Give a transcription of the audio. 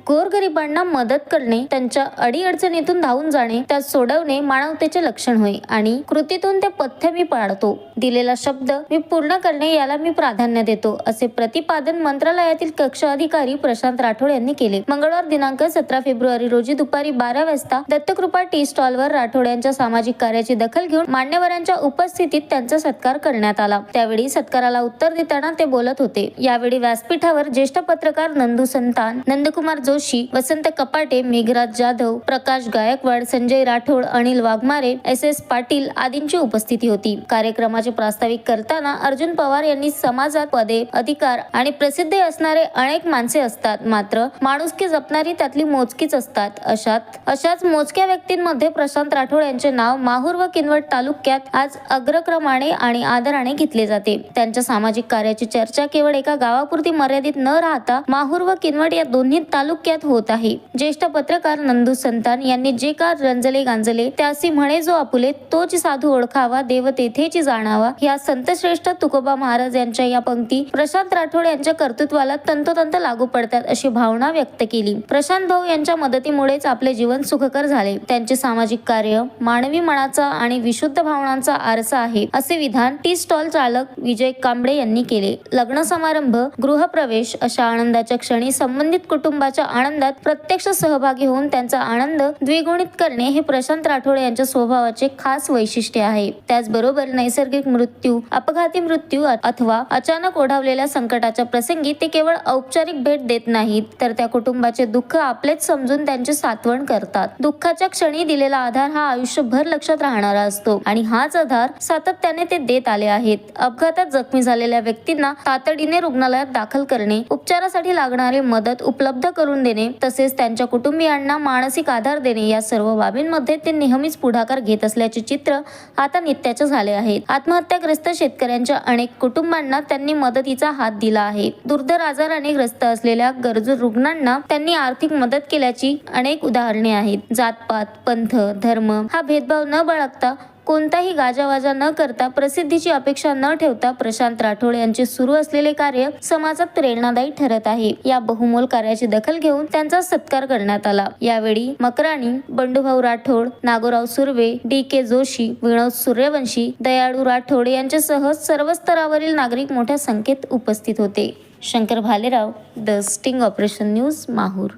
गोरगरिबांना मदत करणे, त्यांच्या अडीअडचणीतून धावून जाणे, त्यात सोडवणे मानवतेचे लक्षण होय आणि कृतीतून ते पथ्य मी पाळतो. दिलेला शब्द मी पूर्ण करणे याला मी प्राधान्य देतो, असे प्रतिपादन मंत्रालयातील कक्ष अधिकारी प्रशांत राठोड यांनी केले. मंगळवार दिनांक 17 फेब्रुवारी रोजी दुपारी 12 वाजता दत्तकृपा टी स्टॉलवर राठोड यांच्या सामाजिक कार्याची दखल घेऊन मान्यवरांच्या उपस्थितीत त्यांचा सत्कार करण्यात आला. त्यावेळी सत्काराला उत्तर देताना ते बोलत होते. यावेळी व्यासपीठावर ज्येष्ठ पत्रकार नंदू संतान, नंदकुमार जोशी, वसंत कपाटे, मेघराज जाधव, प्रकाश गायकवाड, संजय राठोड, अनिल वाघमारे, एस पाटील आदींची उपस्थिती होती. कार्यक्रमाचे प्रास्ताविक करताना अर्जुन पवार यांनी समाजात पदे, अधिकार आणि प्रसिद्धी असणारे अनेक माणसे असतात, मात्र माणुसकी जपणारी त्यातली मोजकीच असतात. अशाच मोजक्या व्यक्तींमध्ये प्रशांत राठोड यांचे नाव माहूर व किनवट तालुक्यात आज अग्रक्रमाने आणि आदराने घेतले जाते. त्यांच्या सामाजिक कार्याची चर्चा केवळ एका गावापुरती मर्यादित न राहता माहूर व किनवट या दोन्ही तालुक्यात होत आहे. ज्येष्ठ पत्रकार नंदू संतान यांनी जे का रंजले गांजले त्यासी म्हणे जो आपुले, तोच साधू ओळखावा, देव तेथेची जाणावा, ह्या संतश्रेष्ठ तुकोबा महाराज यांच्या या पंक्ती प्रशांत राठोड यांच्या कर्तृत्वाला तंतोतंत लागू पडतात, अशी भावना व्यक्त केली. प्रशांत भाऊ यांच्या मदतीमुळेच आपले जीवन सुखकर झाले. त्यांचे सामाजिक कार्य मानवी मनाचा आणि विशुद्ध भावनांचा आरसा आहे, असे विधान टी स्टॉल चालक विजय कांबळे यांनी केले. लग्न समारंभ, गृहप्रवेश अशा आनंदाच्या क्षणी संबंधित कुटुंबाच्या आनंदात प्रत्यक्ष सहभागी होऊन त्यांचा आनंद द्विगुणित करणे हे प्रशांत राठोड यांच्या स्वभावाचे खास वैशिष्ट्य आहे. त्याचबरोबर नैसर्गिक मृत्यू, अपघाती मृत्यू अथवा अचानक ओढावलेल्या संकटाच्या प्रसंगी ते केवळ औपचारिक भेट देत नाहीत, तर त्या कुटुंबाचे दुःख आपलेच समजून त्यांचे सांत्वन करतात. दुःखाच्या क्षणी दिलेला आधार हा आयुष्यभर लक्षात राहणारा असतो आणि हाच आधार सातत्याने ते देत आले आहेत. अपघातात जखमी झालेल्या व्यक्तींना तातडीने रुग्णालयात दाखल करणे, उपचारासाठी लागणारी मदत उपलब्ध करून देणे, तसेच त्यांच्या कुटुंबियांना मानसिक आधार देणे, या सर्व बाबींमध्ये ते नेहमीच पुढाकार घेत असल्याचे चित्र आता नित्याचे झाले आहे. आत्महत्याग्रस्त शेतकऱ्यांच्या अनेक कुटुंबांना त्यांनी मदतीचा हात दिला आहे. दुर्धर आजाराने ग्रस्त असलेल्या गरजू रुग्णांना त्यांनी आर्थिक मदत केल्याची अनेक उदाहरणे आहेत. जातपात, पंथ, धर्म हा भेदभाव न बाळगता, कोणताही गाजावाजा न करता, प्रसिद्धीची अपेक्षा न ठेवता प्रशांत राठोड यांचे सुरू असलेले कार्य समाजात प्रेरणादायी ठरत आहे. या बहुमोल कार्याची दखल घेऊन त्यांचा सत्कार करण्यात आला. यावेळी मकराणी, बंडूभाऊ राठोड, नागोराव सुर्वे, DK जोशी, विनोद सूर्यवंशी, दयाळू राठोड यांच्यासह सर्व स्तरावरील नागरिक मोठ्या संख्येत उपस्थित होते. Shankar Bhalerao, the sting operation news, Mahur.